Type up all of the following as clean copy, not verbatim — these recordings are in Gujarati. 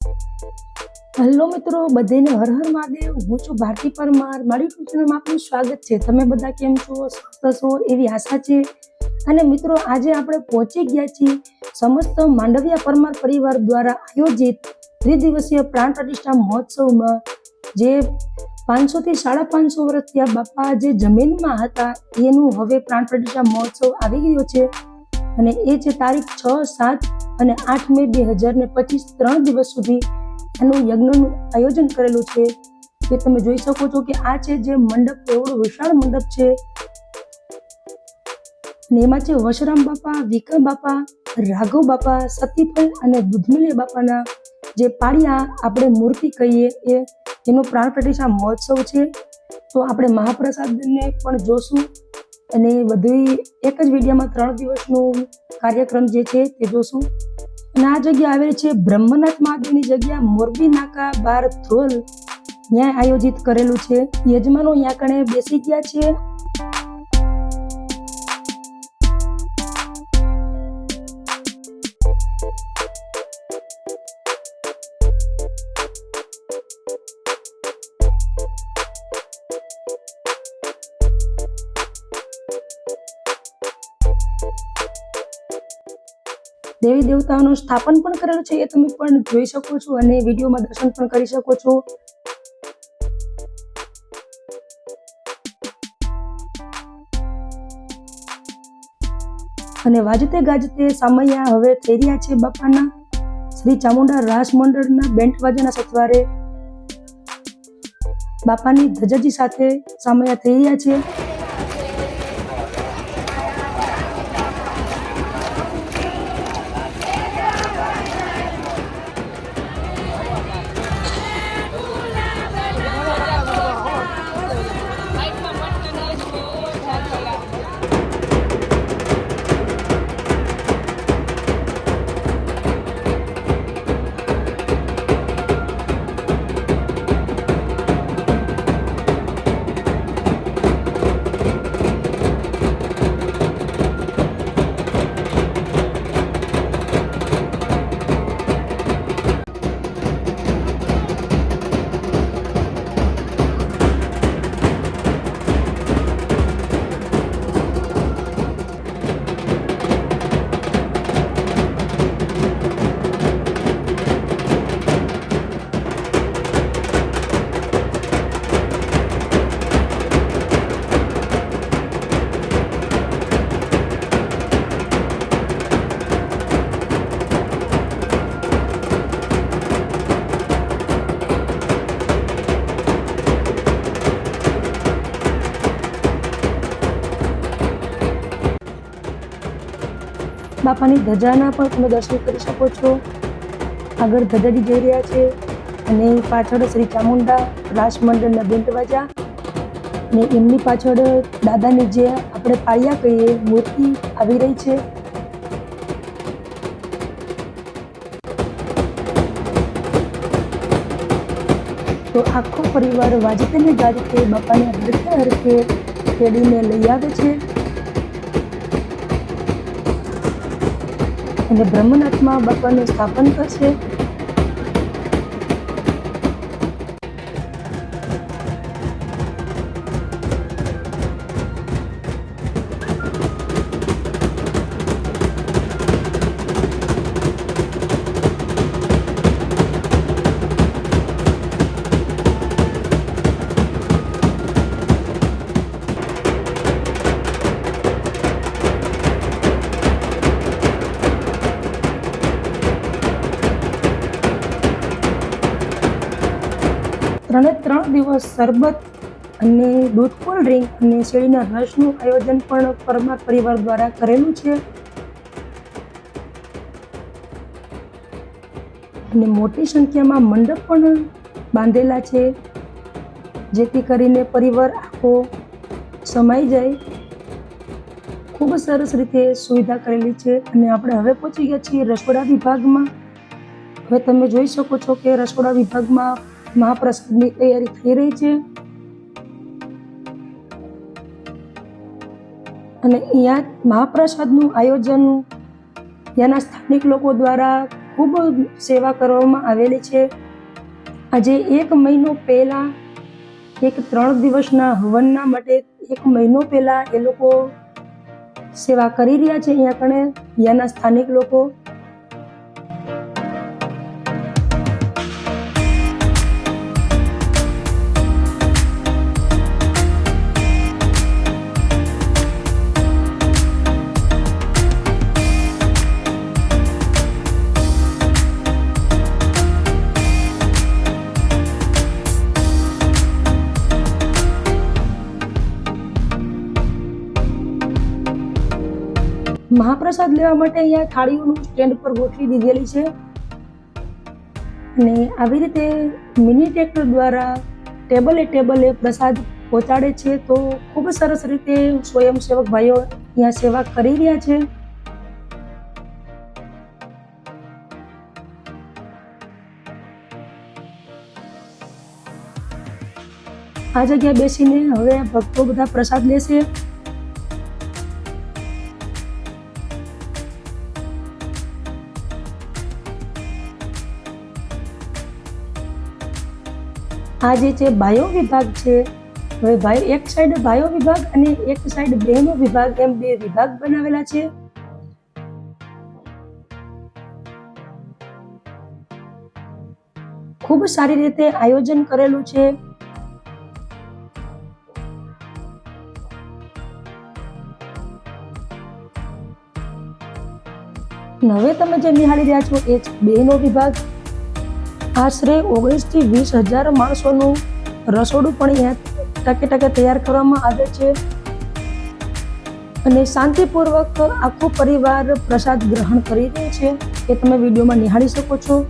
હેલો મિત્રો, બધાને હર હર મહાદેવ. હું છું ભારતી પરમાર. મારી યુટ્યુબ ચેનલમાં આપનું સ્વાગત છે. તમે બધા કેમ છો? સ્વસ્થ છો એવી આશા છે. અને મિત્રો, આજે આપણે પહોંચી ગયા છીએ સમસ્ત માંડવિયા પરમાર પરિવાર દ્વારા આયોજિત ત્રિદિવસીય પ્રાણ પ્રતિષ્ઠા મહોત્સવમાં. જે 500 થી 550 વર્ષ થયા બાપા જે જમીનમાં હતા એનું હવે પ્રાણ પ્રતિષ્ઠા મહોત્સવ આવી ગયો છે. અને એ છે તારીખ 6, 7 અને 8 મે 2025, 3 દિવસ સુધી એનું યજ્ઞનું આયોજન કરેલું છે. એ તમે જોઈ શકો છો કે આ છે જે મંડપ, એવડો વિશાળ મંડપ છે. અને એમાં છે વશરામ બાપા, વિકા બાપા, રાઘવ બાપા, સતીફળ અને દૂધમલિયા બાપાના જે પાળિયા આપણે મૂર્તિ કહીએ એનો પ્રાણ પ્રતિષ્ઠા મહોત્સવ છે. તો આપણે મહાપ્રસાદને પણ જોશું અને બધું એક જ વિડીયોમાં 3 દિવસનો કાર્યક્રમ જે છે તે જોશું. અને આ જગ્યા આવેલી છે બ્રહ્મનાથ મહાદેવની જગ્યા, મોરબી નાકા 12 ધ્રોલ. ત્યાં આયોજિત કરેલું છે. યજમાનો ત્યાં કણે બેસી ગયા છે. દેવી દેવતાઓનું સ્થાપન પણ કરેલું છે. એ તમે પણ જોઈ શકો છો અને વિડીયોમાં દર્શન પણ કરી શકો છો. અને વાજતે ગાજતે સામૈયા હવે થઈ રહ્યા છે બાપાના. શ્રી ચામુંડા રાસ મંડળના બેન્ટ વાજાના સથવારે બાપાની ધજાજી સાથે સામૈયા થઈ રહ્યા છે. બાપાની ધજાના પણ તમે દર્શન કરી શકો છો. આગળ ધજાજી જઈ રહ્યા છે અને પાછળ શ્રી ચામુંડા રાસ મંડળના બેન્ટ વાજા અને એમની પાછળ દાદાની જે આપણે પાળિયા કહીએ મૂર્તિ આવી રહી છે. તો આખો પરિવાર વાજતે ને ગાજતે બાપાને હરખે હરખે તેડીને લઈ આવે છે. અને બ્રહ્મનાથમાં બાપાનું સ્થાપન કરશે. ત્રણે 3 દિવસ શરબત અને દૂધ, કોલ્ડ ડ્રિંક અને શેરડીના રસનું આયોજન પણ પરમાર પરિવાર દ્વારા કરેલું છે. અને મોટી સંખ્યામાં મંડપ પણ બાંધેલા છે જેથી કરીને પરિવાર આખો સમાઈ જાય. ખૂબ સરસ રીતે સુવિધા કરેલી છે. અને આપણે હવે પહોંચી ગયા છીએ રસોડા વિભાગમાં. હવે તમે જોઈ શકો છો કે રસોડા વિભાગમાં મહાપ્રસાદની તૈયારી થઈ રહી છે. અને અહીંયા મહાપ્રસાદનું આયોજન ત્યાંના સ્થાનિક લોકો દ્વારા ખૂબ સેવા કરવામાં આવેલી છે. આજે 1 મહિનો પહેલા, એક 3 દિવસના હવનના માટે 1 મહિનો પહેલા એ લોકો સેવા કરી રહ્યા છે અહીંયા કણે ત્યાંના સ્થાનિક લોકો. મહાપ્રસાદ લેવા માટે અહીંયા થાળીઓનું સ્ટેન્ડ પર ગોઠવી દીધેલી છે અને આવી રીતે મિની ટ્રેક્ટર દ્વારા ટેબલે પ્રસાદ પહોંચાડે છે. તો ખૂબ સરસ રીતે સ્વયંસેવક ભાઈઓ અહીંયા સેવા કરી રહ્યા છે. આ જગ્યાએ બેસીને હવે ભક્તો બધા પ્રસાદ લેશે. આ જે છે બાયો વિભાગ છે. હવે ભાઈ એક સાઈડ બાયો વિભાગ અને એક સાઈડ બહેનો વિભાગ, એમ 2 વિભાગ બનાવેલા છે. ખૂબ સારી રીતે આયોજન કરેલું છે. હવે તમે જે નિહાળી રહ્યા છો એ છે બહેનો વિભાગ. આશરે 19 થી 20,000 માણસોનું રસોડું પણ અહીંયા ટકે તૈયાર કરવામાં આવે છે અને શાંતિપૂર્વક આખો પરિવાર પ્રસાદ ગ્રહણ કરી રહ્યો છે એ તમે વિડીયોમાં નિહાળી શકો છો.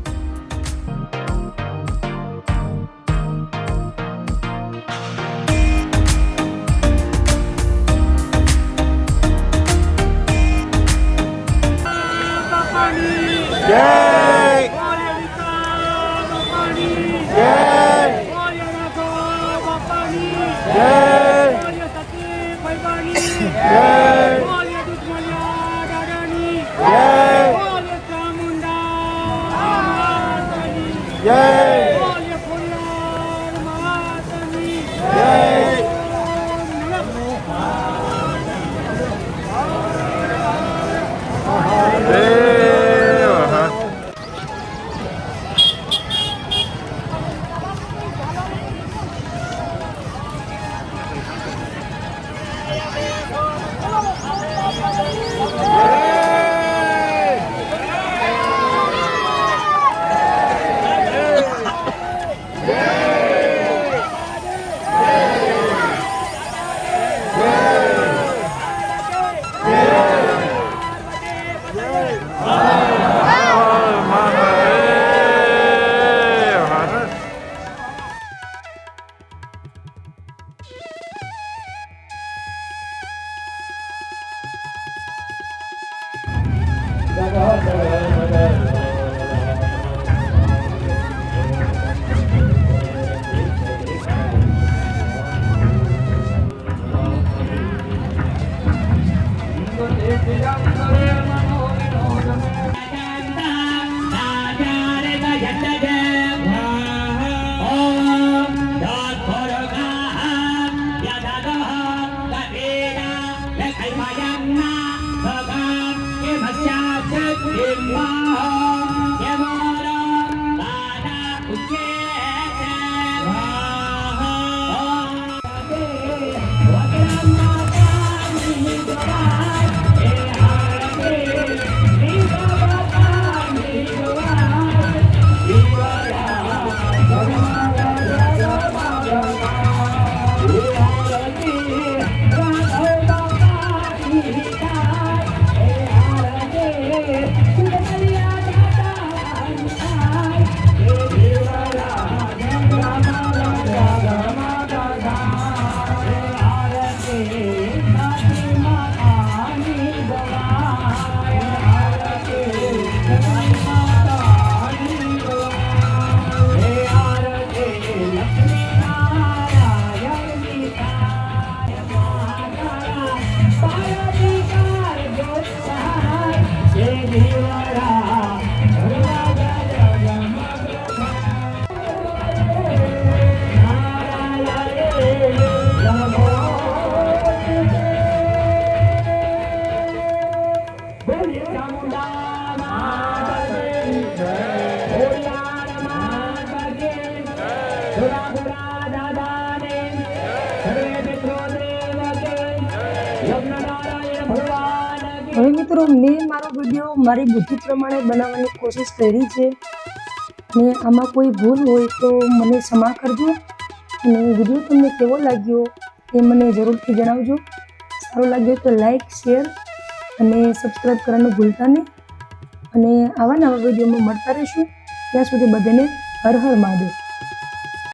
મિત્રો મેં મારો વિડીયો મારી બુદ્ધિ પ્રમાણે બનાવવાની કોશિશ કરી છે અને આમાં કોઈ ભૂલ હોય તો મને ક્ષમા કરજો અને વિડીયો તમને કેવો લાગ્યો એ મને જરૂરથી જણાવજો. સારો લાગ્યો તો લાઈક, શેર અને સબસ્ક્રાઈબ કરવાનું ભૂલતા નહીં. અને આવા નવા વિડીયોમાં મળતા રહીશું. ત્યાં સુધી બધાને હર હર મહાદેવ.